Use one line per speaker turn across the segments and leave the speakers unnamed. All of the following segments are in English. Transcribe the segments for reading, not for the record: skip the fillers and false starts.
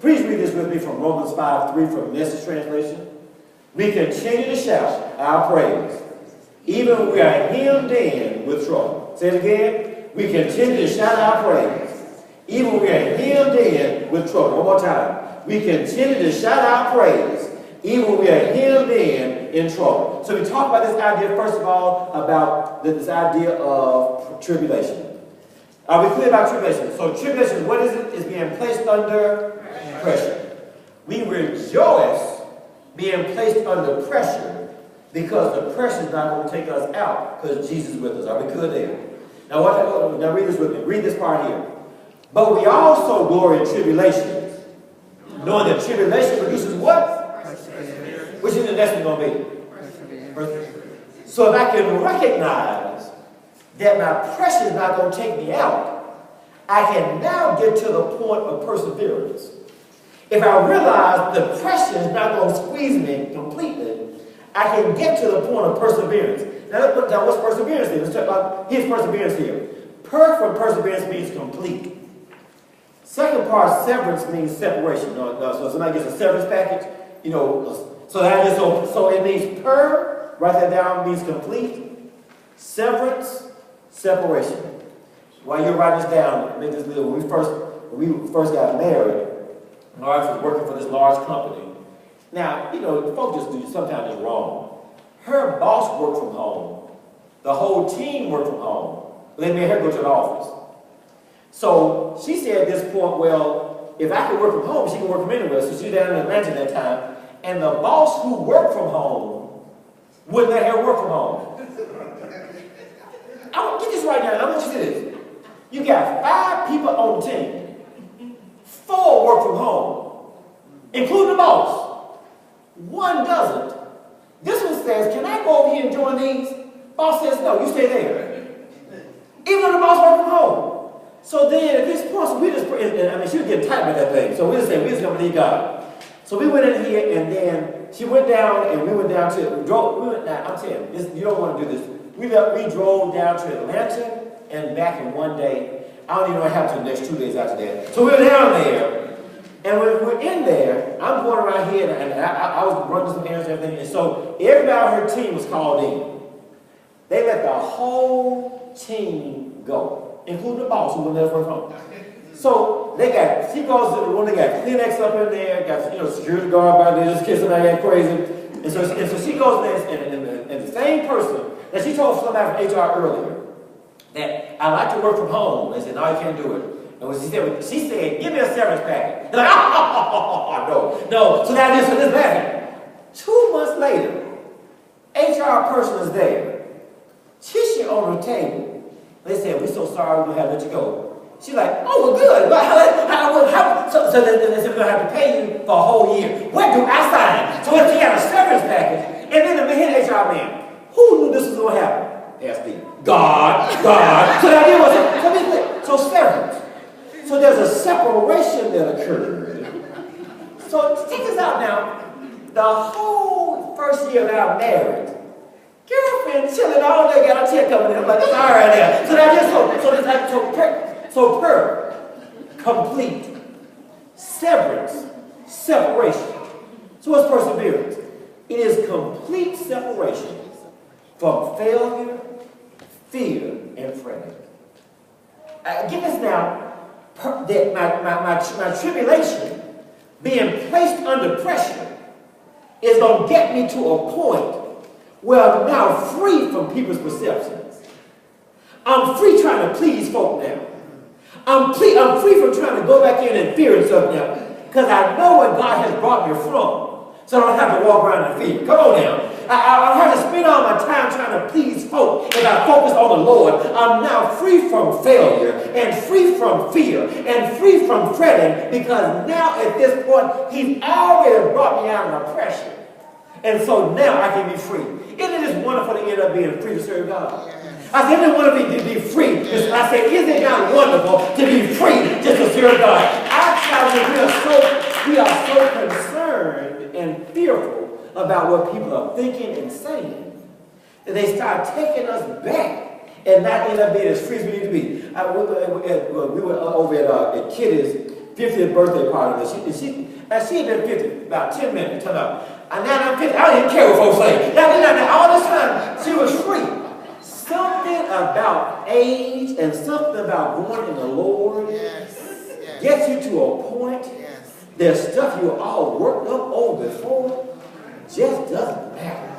Please read this with me from Romans 5:3 from Message Translation. We continue to shout our praise, even when we are hemmed in with trouble. Say it again. We continue to shout our praise, even when we are hemmed in with trouble. One more time. We continue to shout our praise, even when we are hemmed in trouble. So we talk about this idea, first of all, about this idea of tribulation. Are we clear about tribulation? So tribulation, what is it? Is being placed under pressure. We rejoice being placed under pressure because the pressure is not going to take us out because Jesus is with us. Are we good there? Now read this with me. Read this part here. But we also glory in tribulations, knowing that tribulation produces what? Which is the next one going to be? So if I can recognize that my pressure is not going to take me out, I can now get to the point of perseverance. If I realize the pressure is not going to squeeze me completely, I can get to the point of perseverance. Now what's perseverance here? Let's talk about, here's perseverance here. From perseverance means complete. Second part, severance means separation. So somebody gets a severance package, so it means write that down, means complete. Severance, separation. While you're writing this down, make this little. When we first got married, my wife was working for this large company. Now, folks just do sometimes it's wrong. Her boss worked from home. The whole team worked from home. They made her go to the office. So she said at this point, well, if I could work from home, she can work from anywhere. So she was down in Atlanta at that time. And the boss who worked from home wouldn't let her work from home. I want to get this right now. I want you to see this. You got 5 people on the team. 4 work from home, including the boss. 1 doesn't. This one says, can I go over here and join these? Boss says, no, you stay there. Even though the boss works from home. So then at this point, so we just, she was getting tight with that thing. So we just said, we just going to believe God. So we went in here and then she went down and we went down to, I'm telling you, you don't want to do this. We drove down to Atlanta and back in one day. I don't even know what happened to the next 2 days after that. So we were down there, and when we were in there, I'm going around here, and I was running some errands and everything, and so everybody on her team was called in. They let the whole team go, including the boss who wouldn't let us work home. So she goes to the room, they got Kleenex up in there, got security guard by there, just kissing her head crazy. And so she goes there, and the same person that she told somebody from HR earlier, that I like to work from home. They said, no, you can't do it. And when she said, give me a severance package. They're like, no. So now this laughing. 2 months later, HR person is there. Tissue on her table. They said, we're so sorry, we're going to have to let you go. She's like, oh, well, good. So they said, we're going to have to pay you for a whole year. What do I sign? So she got a severance package. And then the head HR man, who knew this was going to happen? Asked me. God. So the idea was, so severance. So there's a separation that occurred. So check this out now. The whole first year that I'm married, girlfriend chilling all day, got a check coming in. I'm like, that's all right there. So that just complete severance, separation. So what's perseverance? It is complete separation from failure, fear, and fretting. Get this now. That my tribulation, being placed under pressure, is going to get me to a point where I'm now free from people's perceptions. I'm free trying to please folk now. I'm free from trying to go back in and fear and stuff now, because I know where God has brought me from. So I don't have to walk around in fear. Come on now. I don't have to spend all my time trying to please folk. If I focus on the Lord, I'm now free from failure and free from fear and free from fretting, because now at this point, He's already brought me out of my pressure. And so now I can be free. Isn't it just wonderful to end up being free to serve God? I said, isn't it wonderful to be free? I said, isn't it not wonderful to be free just to serve God? Our challenge, we are so concerned and fearful about what people are thinking and saying that they start taking us back and not end up being as free as we need to be. We were over at Kitty's 50th birthday party. And she had been 50 about 10 minutes. Turned up. And now I'm 50. I don't even care what folks say. Now, all this time, she was free. Something about age and something about going in the Lord gets you to a point. There's stuff you all worked up over before just doesn't matter.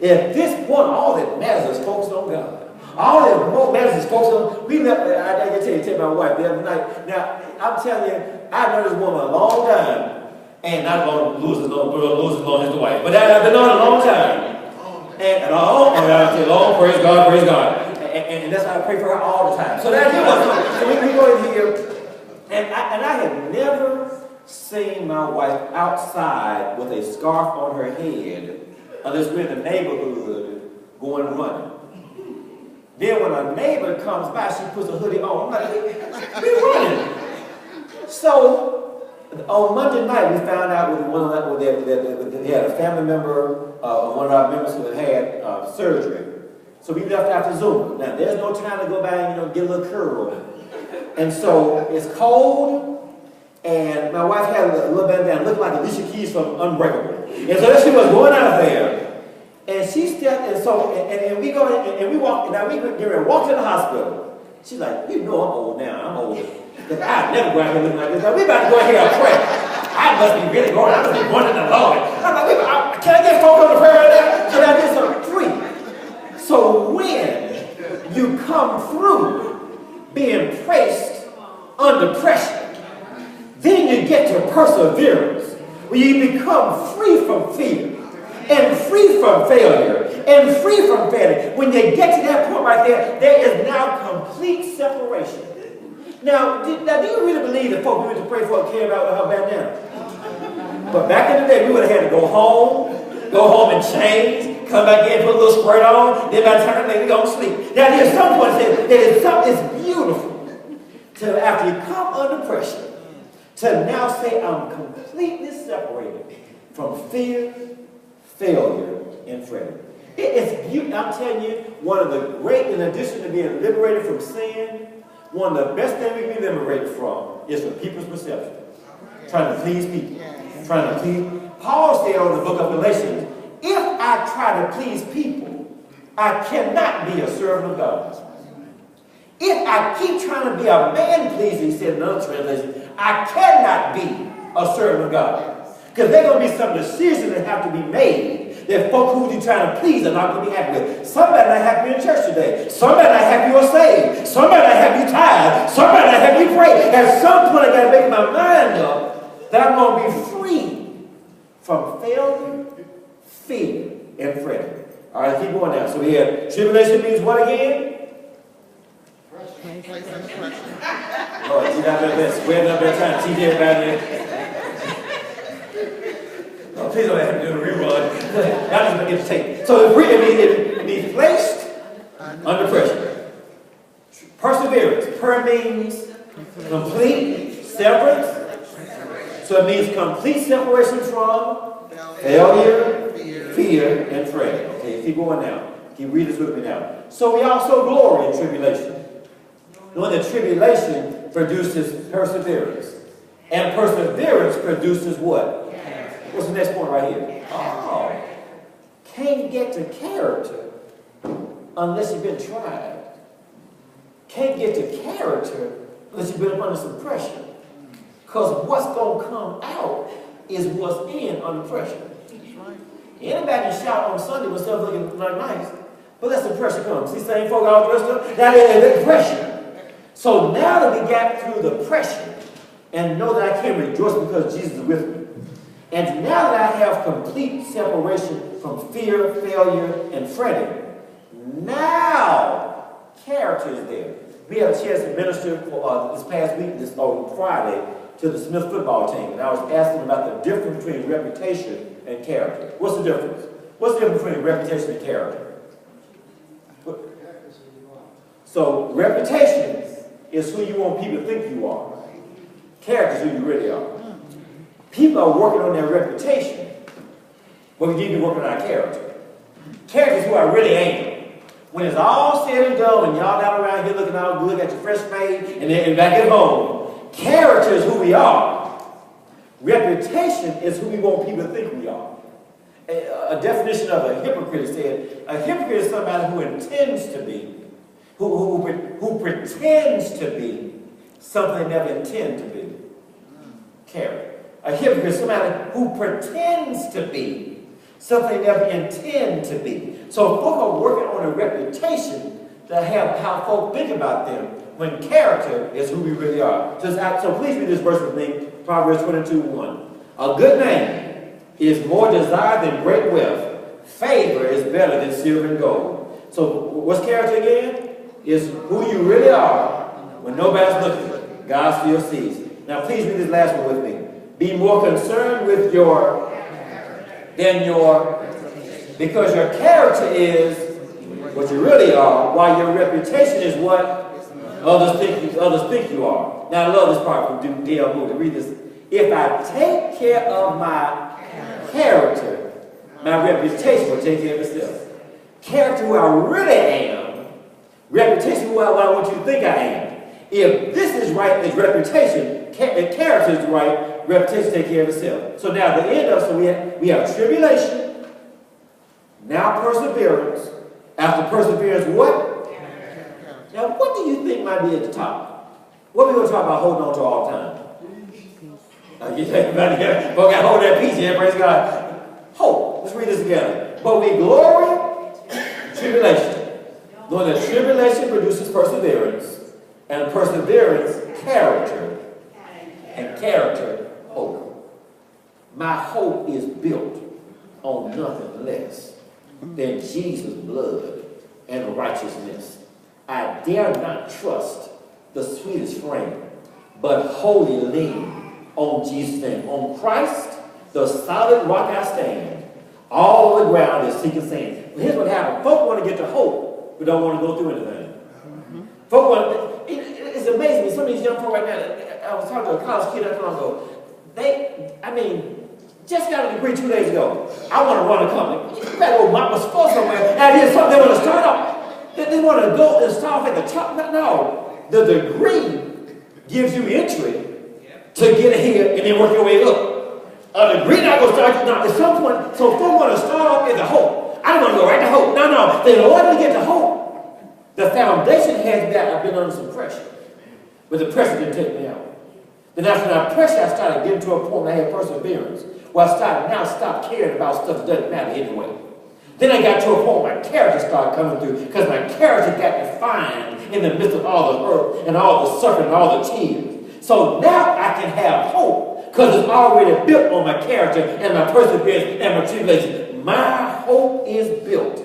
At this point, all that matters is focused on God. All that matters is focused on. We left. I can tell my wife the other night. Now I'm telling you, I've known this woman a long time, and not going to lose as long as the wife, but I've been known a long time. And long, praise God, and that's why I pray for her all the time. So that so we go in here, and I have never seen my wife outside with a scarf on her head unless we're in the neighborhood going running. Then when a neighbor comes by, she puts a hoodie on. I'm like, we're running. So on Monday night, we found out they had a family member of one of our members who had had surgery. So we left after Zoom. Now, there's no time to go by and get a little curl. And so it's cold, and my wife had a little bandana, looked like Alicia Keys from Unbreakable. And so she was going out there, and she stepped, and we go and we walk. Now we get ready to walk to the hospital. She's like, I'm old now. I'm old. Because I never go out here looking like this. Now, we about to go out here and pray. I must be really going. I must be wanting the Lord. I'm like, can I get folk on the prayer right now? Can I get something free? So when you come through being placed under pressure, then you get to perseverance, where you become free from fear and free from failure and free from failing. When you get to that point right there, there is now complete separation. Now, do you really believe that folk we went to pray for came out with her bandana? But back in the day, we would have had to go home and change, come back in, put a little squirt on, then by the time we go to sleep. Now, there's some point it's beautiful to, after you come under pressure, to now say, I'm completely separated from fear, failure, and fretting. I'm telling you, one of the great, in addition to being liberated from sin, one of the best things we can be liberated from is from people's perception. Trying to please people. Trying to please. Paul said on the book of Galatians, if I try to please people, I cannot be a servant of God. If I keep trying to be a man pleaser, he said in another translation, I cannot be a servant of God. Because there are going to be some decisions that have to be made that folk who you're trying to please are not going to be happy with. Somebody not happy in church today. Somebody not happy you're saved. Somebody not happy you tired. Somebody not happy you pray. At some point I got to make my mind up that I'm going to be free from failure, fear, and fretting. All right, keep going now. So we have tribulation means what again? Oh, she's not better than squaring up that time. Teach everybody there. Oh, please don't have to do a rerun. I'm just going to get the tape. So it means placed under pressure. Perseverance. Per means complete severance. So it means complete separation from failure, fear, and fretting. Okay, keep going now. Keep reading this with me now. So we also glory in tribulation. Knowing that tribulation produces perseverance. And perseverance produces what? What's the next point right here? Oh, can't get to character unless you've been tried. Can't get to character unless you've been under some pressure. Because what's going to come out is what's in under pressure. Anybody can shout on Sunday when stuff looking like nice, but let some pressure come. See, same folk all dressed up? That is pressure. So now that we got through the pressure and know that I can rejoice because Jesus is with me, and now that I have complete separation from fear, failure, and fretting, now character is there. We had a chance to minister for, this past week, on Friday, to the Smith football team, and I was asking about the difference between reputation and character. What's the difference? What's the difference between reputation and character? So reputation is who you want people to think you are. Character is who you really are. People are working on their reputation, but we need to be working on our character. Character is who I really am. When it's all said and done, and y'all down around here looking all good, got your fresh made, and then back at home, Character is who we are. Reputation is who we want people to think we are. A definition of a hypocrite said, a hypocrite is somebody who intends to be, who pretends to be something they never intend to be. Character. A hypocrite is somebody who pretends to be something they never intend to be. So folk are working on a reputation to have how folk think about them, when character is who we really are. So please read this verse with me, Proverbs 22:1. A good name is more desired than great wealth. Favor is better than silver and gold. So what's character again? Is who you really are when nobody's looking. God still sees. Now please read this last one with me. Be more concerned with your because your character is what you really are, while your reputation is what others think you are. Now I love this part from D.L. Moody. Read this. If I take care of my character, my reputation will take care of itself. Character, who I really am. Reputation, who I want you to think I am. If this is right, it's reputation. If character is right, reputation takes care of itself. So now the end of so we have tribulation, now perseverance. After perseverance, what? Now, what do you think might be at the top? What are we going to talk about holding on to all the time? Everybody got hold of that peace here, praise God. Hope. Let's read this together. But we glory in tribulation, knowing that tribulation produces perseverance, and perseverance, character, and character, hope. My hope is built on nothing less than Jesus' blood and righteousness. I dare not trust the sweetest frame, but wholly lean on Jesus' name. On Christ, the solid rock I stand. All the ground is sinking sand. But here's what happened. Folk want to get to hope, but don't want to go through anything. Folk want it's amazing. Some of these young folk right now, I was talking to a college kid not long ago. Just got a degree 2 days ago. I want to run a company. You better go mop a store somewhere. And here's something they want to start up. They want to go and start off at the top. No. The degree gives you entry to get ahead and then work your way up. A degree not going to start you. Now, at some point, so if they want to start off at the hope, I don't want to go right to hope. No. In order to get to hope, the foundation has that I've been under some pressure. But the pressure didn't take me out. Then after that pressure, I started getting to a point where I had perseverance. Well, I started now stop caring about stuff that doesn't matter anyway. Then I got to a point where my character started coming through, because my character got defined in the midst of all the hurt and all the suffering and all the tears. So now I can have hope, because it's already built on my character and my perseverance and my tribulation. My hope is built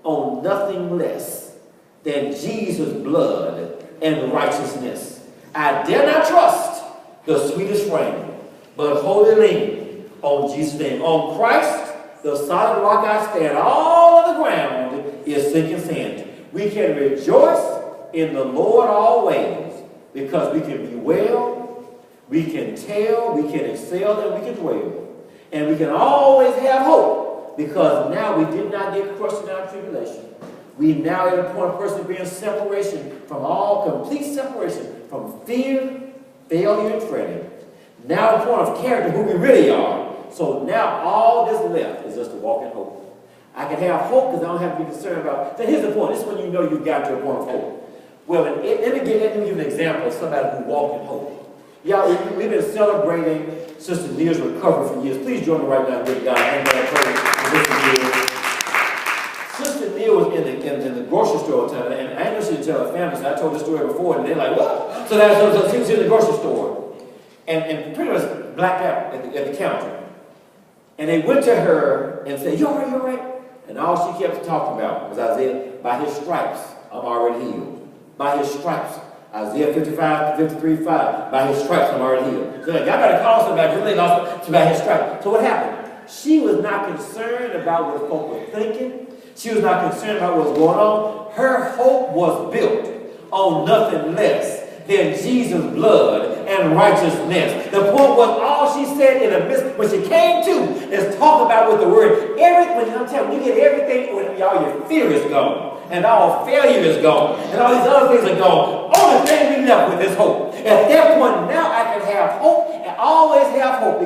on nothing less than Jesus' blood and righteousness. I dare not trust the sweetest frame, but wholly lean on Jesus' name. On Christ, the solid rock I stand. All of the ground is sinking sand. We can rejoice in the Lord always, because we can be well, we can tell, we can excel, and we can dwell. And we can always have hope, because now we did not get crushed in our tribulation. We now at a point of perseverance, separation from all, complete separation from fear, failure, and fretting. Now a point of character, who we really are. So now all that's left is just to walk in hope. I can have hope because I don't have to be concerned about. So here's the point. This is when you know you've got to a point of hope. Well, let me give you an example of somebody who walked in hope. Y'all, we've been celebrating Sister Neil's recovery for years. Please join me right now with God. I'm going to pray for Sister Neil. Sister Neil was in the grocery store one time, and I know she didn't tell her family, so I told this story before, and they're like, what? So she was in the grocery store, and pretty much blacked out at the counter. And they went to her and said, you all right, you all right? And all she kept talking about was Isaiah, by his stripes, I'm already healed. By his stripes. Isaiah 53:5. By his stripes, I'm already healed. So y'all better call somebody, really lost by his stripes. So what happened? She was not concerned about what folk were thinking. She was not concerned about what was going on. Her hope was built on nothing less than Jesus' blood and righteousness. The point was all she said in the midst, when she came to, is talk about with the word. I'm telling you, you get everything, when all your fear is gone, and all failure is gone, and all these other things are gone. Only thing we left with is hope. At that point, now I can have hope and always have hope.